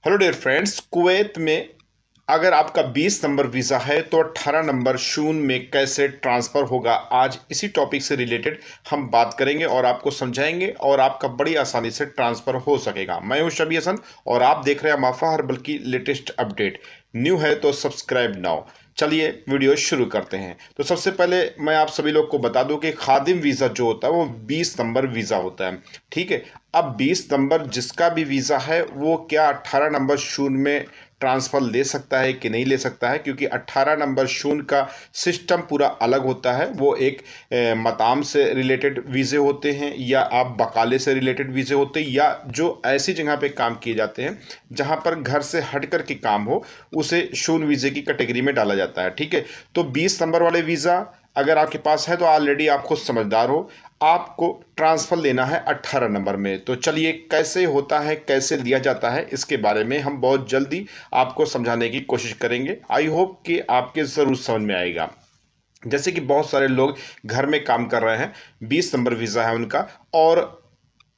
Hello dear friends, Kuwait में अगर आपका 20 नंबर वीज़ा है तो 18 नंबर शून में कैसे ट्रांसफ़र होगा, आज इसी टॉपिक से रिलेटेड हम बात करेंगे और आपको समझाएंगे और आपका बड़ी आसानी से ट्रांसफ़र हो सकेगा। मैं हूं शबी हसन और आप देख रहे हैं माफा हर्बल की लेटेस्ट अपडेट। न्यू है तो सब्सक्राइब नाउ। चलिए वीडियो शुरू करते हैं। तो सबसे पहले मैं आप सभी लोग को बता दूं कि खादिम वीज़ा जो होता है वो 20 नंबर वीज़ा होता है। ठीक है, अब 20 नंबर जिसका भी वीज़ा है वो क्या 18 नंबर शून्य में ट्रांसफ़र ले सकता है कि नहीं ले सकता है, क्योंकि 18 नंबर शून्य का सिस्टम पूरा अलग होता है। वो एक मकाम से रिलेटेड वीज़े होते हैं या आप बकाले से रिलेटेड वीज़े होते हैं या जो ऐसी जगह पे काम किए जाते हैं जहां पर घर से हट कर के काम हो, उसे शून्य वीज़े की कैटेगरी में डाला जाता है। ठीक है, तो 20 नंबर वाले वीज़ा अगर आपके पास है तो ऑलरेडी आप खुद समझदार हो, आपको ट्रांसफ़र लेना है 18 नंबर में। तो चलिए कैसे होता है, कैसे लिया जाता है, इसके बारे में हम बहुत जल्दी आपको समझाने की कोशिश करेंगे। आई होप कि आपके ज़रूर समझ में आएगा। जैसे कि बहुत सारे लोग घर में काम कर रहे हैं, 20 नंबर वीज़ा है उनका, और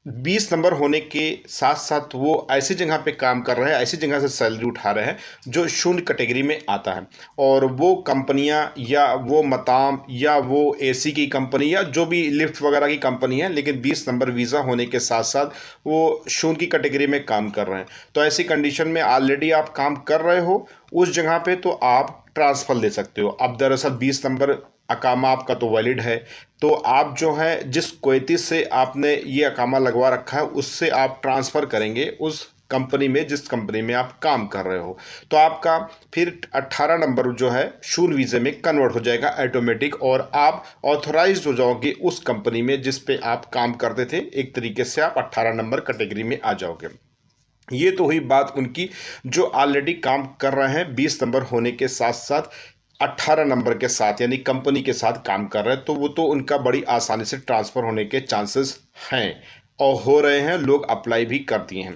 20 नंबर होने के साथ साथ वो ऐसी जगह पे काम कर रहे हैं, ऐसी जगह से सैलरी उठा रहे हैं जो शून्य कैटेगरी में आता है। और वो कंपनियां या वो मताम या वो एसी की कंपनी या जो भी लिफ्ट वगैरह की कंपनी है, लेकिन 20 नंबर वीज़ा होने के साथ साथ वो शून्य की कैटेगरी में काम कर रहे हैं। तो ऐसी कंडीशन में ऑलरेडी आप काम कर रहे हो उस जगह पे तो आप ट्रांसफ़र ले सकते हो। अब दरअसल 20 नंबर अकामा आपका तो वैलिड है, तो आप जो है जिस कुवैती से आपने ये अकामा लगवा रखा है उससे आप ट्रांसफ़र करेंगे उस कंपनी में जिस कंपनी में आप काम कर रहे हो, तो आपका फिर 18 नंबर जो है शून्य वीज़े में कन्वर्ट हो जाएगा ऑटोमेटिक और आप ऑथोराइज्ड हो जाओगे उस कंपनी में जिस पे आप काम करते थे। एक तरीके से आप 18 नंबर कैटेगरी में आ जाओगे। ये तो हुई बात उनकी जो ऑलरेडी काम कर रहे हैं 20 नंबर होने के साथ साथ 18 नंबर के साथ, यानी कंपनी के साथ काम कर रहे हैं, तो वो तो उनका बड़ी आसानी से ट्रांसफ़र होने के चांसेस हैं और हो रहे हैं, लोग अप्लाई भी कर दिए हैं।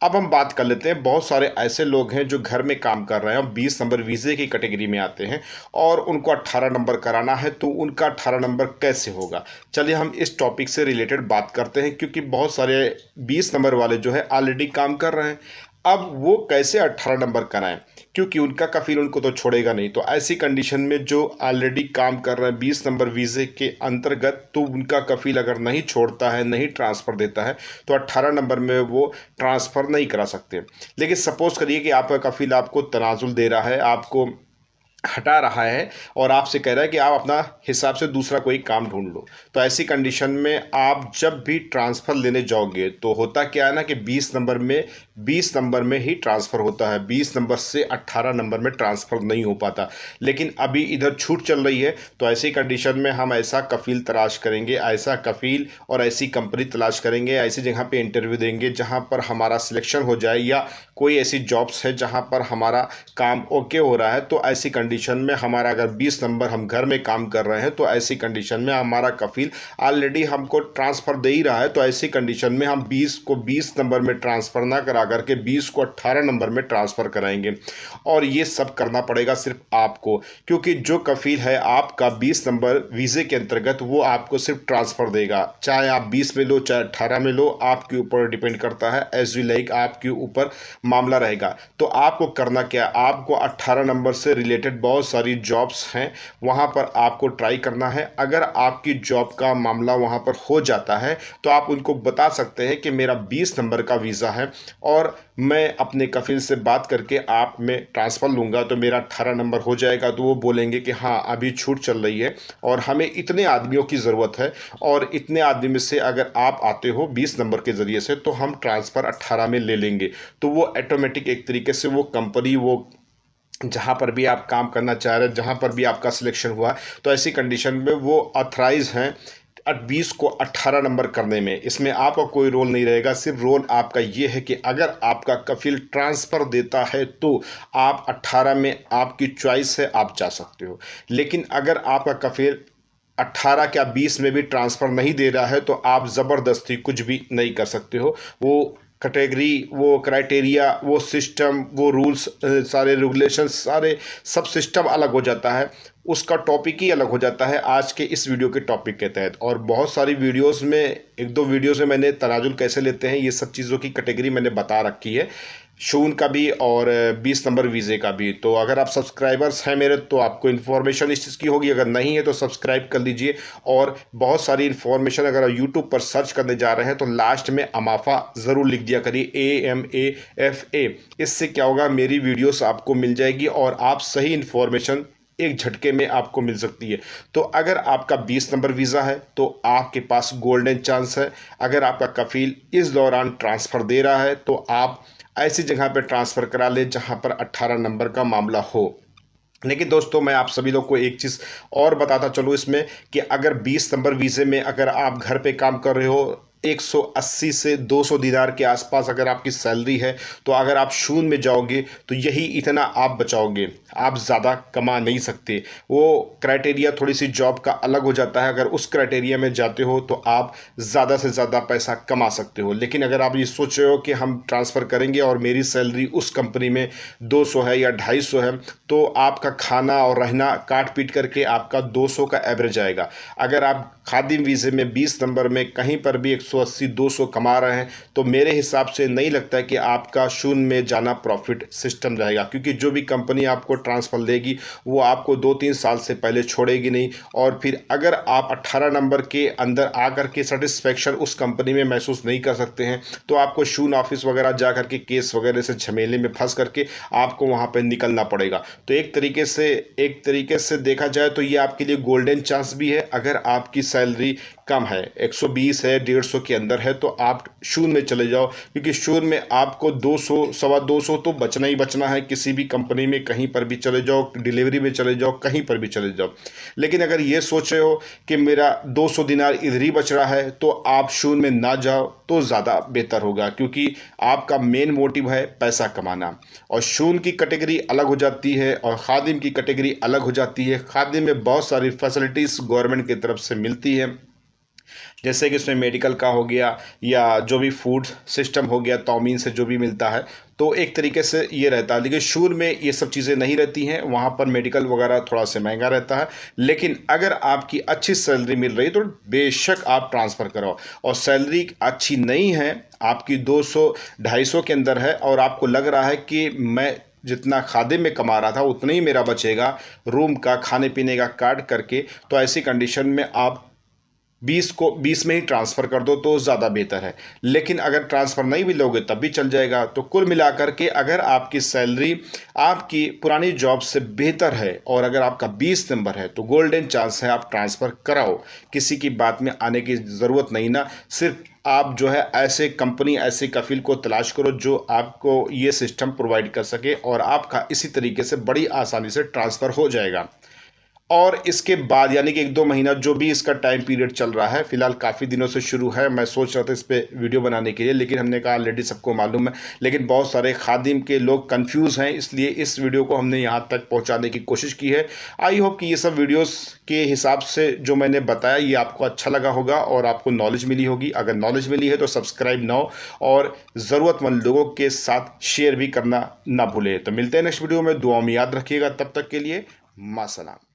अब हम बात कर लेते हैं, बहुत सारे ऐसे लोग हैं जो घर में काम कर रहे हैं और 20 नंबर वीज़े की कैटेगरी में आते हैं और उनको 18 नंबर कराना है, तो उनका 18 नंबर कैसे होगा। चलिए हम इस टॉपिक से रिलेटेड बात करते हैं, क्योंकि बहुत सारे 20 नंबर वाले जो है ऑलरेडी काम कर रहे हैं। अब वो कैसे 18 नंबर कराएं, क्योंकि उनका कफील उनको तो छोड़ेगा नहीं। तो ऐसी कंडीशन में जो ऑलरेडी काम कर रहे हैं 20 नंबर वीज़े के अंतर्गत, तो उनका कफील अगर नहीं छोड़ता है, नहीं ट्रांसफ़र देता है, तो 18 नंबर में वो ट्रांसफ़र नहीं करा सकते। लेकिन सपोज़ करिए कि आपका कफील आपको तनाजुल दे रहा है, आपको हटा रहा है और आपसे कह रहा है कि आप अपना हिसाब से दूसरा कोई काम ढूंढ लो। तो ऐसी कंडीशन में आप जब भी ट्रांसफ़र लेने जाओगे तो होता क्या है ना कि 20 नंबर में ही ट्रांसफ़र होता है, 20 नंबर से 18 नंबर में ट्रांसफ़र नहीं हो पाता। लेकिन अभी इधर छूट चल रही है, तो ऐसी कंडीशन में हम ऐसा कफ़ील तलाश करेंगे, ऐसा कफ़ील और ऐसी कंपनी तलाश करेंगे, ऐसी जगह पे इंटरव्यू देंगे जहाँ पर हमारा सिलेक्शन हो जाए, या कोई ऐसी जॉब्स है जहाँ पर हमारा काम ओके हो रहा है। तो ऐसी कंडीशन में हमारा अगर 20 नंबर हम घर में काम कर रहे हैं तो ऐसी कंडीशन में हमारा कफील ऑलरेडी हमको ट्रांसफ़र दे ही रहा है, तो ऐसी कंडीशन में हम 20 को 20 नंबर में ट्रांसफ़र ना करा करके 20 को 18 नंबर में ट्रांसफ़र कराएंगे। और ये सब करना पड़ेगा सिर्फ आपको, क्योंकि जो कफील है आपका 20 नंबर वीज़े के अंतर्गत वो आपको सिर्फ ट्रांसफ़र देगा, चाहे आप 20 में लो चाहे 18 में लो, आपके ऊपर डिपेंड करता है, एज यू लाइक आपके ऊपर मामला रहेगा। तो आपको करना क्या, आपको 18 नंबर से रिलेटेड बहुत सारी जॉब्स हैं, वहाँ पर आपको ट्राई करना है। अगर आपकी जॉब का मामला वहाँ पर हो जाता है तो आप उनको बता सकते हैं कि मेरा 20 नंबर का वीज़ा है और मैं अपने कफील से बात करके आप में ट्रांसफ़र लूँगा तो मेरा 18 नंबर हो जाएगा। तो वो बोलेंगे कि हाँ अभी छूट चल रही है और हमें इतने आदमियों की ज़रूरत है और इतने आदमी में से अगर आप आते हो 20 नंबर के ज़रिए से तो हम ट्रांसफ़र 18 में ले लेंगे। तो वो ऑटोमेटिक एक तरीके से वो कंपनी, वो जहाँ पर भी आप काम करना चाह रहे हैं, जहाँ पर भी आपका सिलेक्शन हुआ, तो ऐसी कंडीशन में वो ऑथराइज हैं 20 को 18 नंबर करने में। इसमें आपका कोई रोल नहीं रहेगा, सिर्फ रोल आपका ये है कि अगर आपका कफील ट्रांसफ़र देता है तो आप 18 में, आपकी चॉइस है, आप जा सकते हो। लेकिन अगर आपका कफील 18 क्या 20 में भी ट्रांसफ़र नहीं दे रहा है तो आप ज़बरदस्ती कुछ भी नहीं कर सकते हो। वो कैटेगरी, वो क्राइटेरिया, वो सिस्टम, वो रूल्स, सारे रेगुलेशंस, सारे सब सिस्टम अलग हो जाता है, उसका टॉपिक ही अलग हो जाता है आज के इस वीडियो के टॉपिक के तहत। और बहुत सारी वीडियोस में, एक दो वीडियोस में मैंने तनाजुल कैसे लेते हैं ये सब चीज़ों की कैटेगरी मैंने बता रखी है। शून का भी और 20 नंबर वीज़े का भी। तो अगर आप सब्सक्राइबर्स हैं मेरे तो आपको इन्फॉर्मेशन इस चीज़ की होगी, अगर नहीं है तो सब्सक्राइब कर लीजिए। और बहुत सारी इन्फॉर्मेशन अगर आप यूट्यूब पर सर्च करने जा रहे हैं तो लास्ट में अमाफा ज़रूर लिख दिया करिए, AMAFA। इससे क्या होगा, मेरी वीडियोस आपको मिल जाएगी और आप सही इन्फॉर्मेशन एक झटके में आपको मिल सकती है। तो अगर आपका 20 नंबर वीज़ा है तो आपके पास गोल्डन चांस है। अगर आपका कफील इस दौरान ट्रांसफ़र दे रहा है तो आप ऐसी जगह पर ट्रांसफ़र करा ले जहां पर 18 नंबर का मामला हो। लेकिन दोस्तों मैं आप सभी लोग को एक चीज़ और बताता चलूँ इसमें कि अगर 20 नंबर वीज़े में अगर आप घर पे काम कर रहे हो, 180 से 200 दिनार के आसपास अगर आपकी सैलरी है, तो अगर आप शून में जाओगे तो यही इतना आप बचाओगे, आप ज़्यादा कमा नहीं सकते। वो क्राइटेरिया थोड़ी सी जॉब का अलग हो जाता है। अगर उस क्राइटेरिया में जाते हो तो आप ज़्यादा से ज़्यादा पैसा कमा सकते हो। लेकिन अगर आप ये सोच रहे हो कि हम ट्रांसफ़र करेंगे और मेरी सैलरी उस कंपनी में 200 है या 250 है, तो आपका खाना और रहना काट पीट करके आपका 200 का एवरेज आएगा। अगर आप खादिम वीज़े में 20 नंबर में कहीं पर भी 180-200 कमा रहे हैं तो मेरे हिसाब से नहीं लगता है कि आपका शून्य में जाना प्रॉफिट सिस्टम रहेगा, क्योंकि जो भी कंपनी आपको ट्रांसफ़र देगी वो आपको 2-3 साल से पहले छोड़ेगी नहीं। और फिर अगर आप 18 नंबर के अंदर आकर के सेटिस्फेक्शन उस कंपनी में महसूस नहीं कर सकते हैं तो आपको शून ऑफिस वगैरह जा करके केस वगैरह से झमेले में फंस करके आपको वहाँ पर निकलना पड़ेगा। तो एक तरीके से देखा जाए तो ये आपके लिए गोल्डन चांस भी है। अगर आपकी सैलरी कम है, 120 है, 150 के अंदर है, तो आप शून्य में चले जाओ, क्योंकि शून्य में आपको 200 सवा 200 तो बचना ही बचना है। किसी भी कंपनी में कहीं पर भी चले जाओ, डिलीवरी में चले जाओ, कहीं पर भी चले जाओ। लेकिन अगर ये सोच रहे हो कि मेरा 200 दिनार इधर ही बच रहा है तो आप शून्य में ना जाओ तो ज़्यादा बेहतर होगा, क्योंकि आपका मेन मोटिव है पैसा कमाना। और शून्य की कैटेगरी अलग हो जाती है और खादिम की कैटेगरी अलग हो जाती है। खादिम में बहुत सारी फैसिलिटीज़ गवर्नमेंट की तरफ से मिलती है, जैसे कि उसमें मेडिकल का हो गया या जो भी फूड सिस्टम हो गया, तौमीन से जो भी मिलता है, तो एक तरीके से ये रहता है। लेकिन शूर में ये सब चीज़ें नहीं रहती हैं, वहाँ पर मेडिकल वगैरह थोड़ा सा महंगा रहता है। लेकिन अगर आपकी अच्छी सैलरी मिल रही तो बेशक आप ट्रांसफ़र कराओ। और सैलरी अच्छी नहीं है, आपकी 200-250 के अंदर है और आपको लग रहा है कि मैं जितना खादिम में कमा रहा था उतना ही मेरा बचेगा रूम का, खाने पीने का काट करके, तो ऐसी कंडीशन में आप 20 में ही ट्रांसफ़र कर दो तो ज़्यादा बेहतर है। लेकिन अगर ट्रांसफ़र नहीं भी लोगे तब भी चल जाएगा। तो कुल मिलाकर के अगर आपकी सैलरी आपकी पुरानी जॉब से बेहतर है और अगर आपका 20 नंबर है तो गोल्डन चांस है, आप ट्रांसफ़र कराओ। किसी की बात में आने की ज़रूरत नहीं ना, सिर्फ आप जो है ऐसे कंपनी, ऐसे कफील को तलाश करो जो आपको ये सिस्टम प्रोवाइड कर सके और आपका इसी तरीके से बड़ी आसानी से ट्रांसफ़र हो जाएगा। और इसके बाद यानी कि 1-2 महीना जो भी इसका टाइम पीरियड चल रहा है, फिलहाल काफ़ी दिनों से शुरू है। मैं सोच रहा था इस पे वीडियो बनाने के लिए, लेकिन हमने कहा ऑलरेडी सबको मालूम है, लेकिन बहुत सारे खादिम के लोग कंफ्यूज हैं, इसलिए इस वीडियो को हमने यहाँ तक पहुँचाने की कोशिश की है। आई होप कि ये सब वीडियोज़ के हिसाब से जो मैंने बताया ये आपको अच्छा लगा होगा और आपको नॉलेज मिली होगी। अगर नॉलेज मिली है तो सब्सक्राइब ना हो और ज़रूरतमंद लोगों के साथ शेयर भी करना ना भूलें। तो मिलते हैं नेक्स्ट वीडियो में, दुआ में याद रखिएगा। तब तक के लिए मासलाम।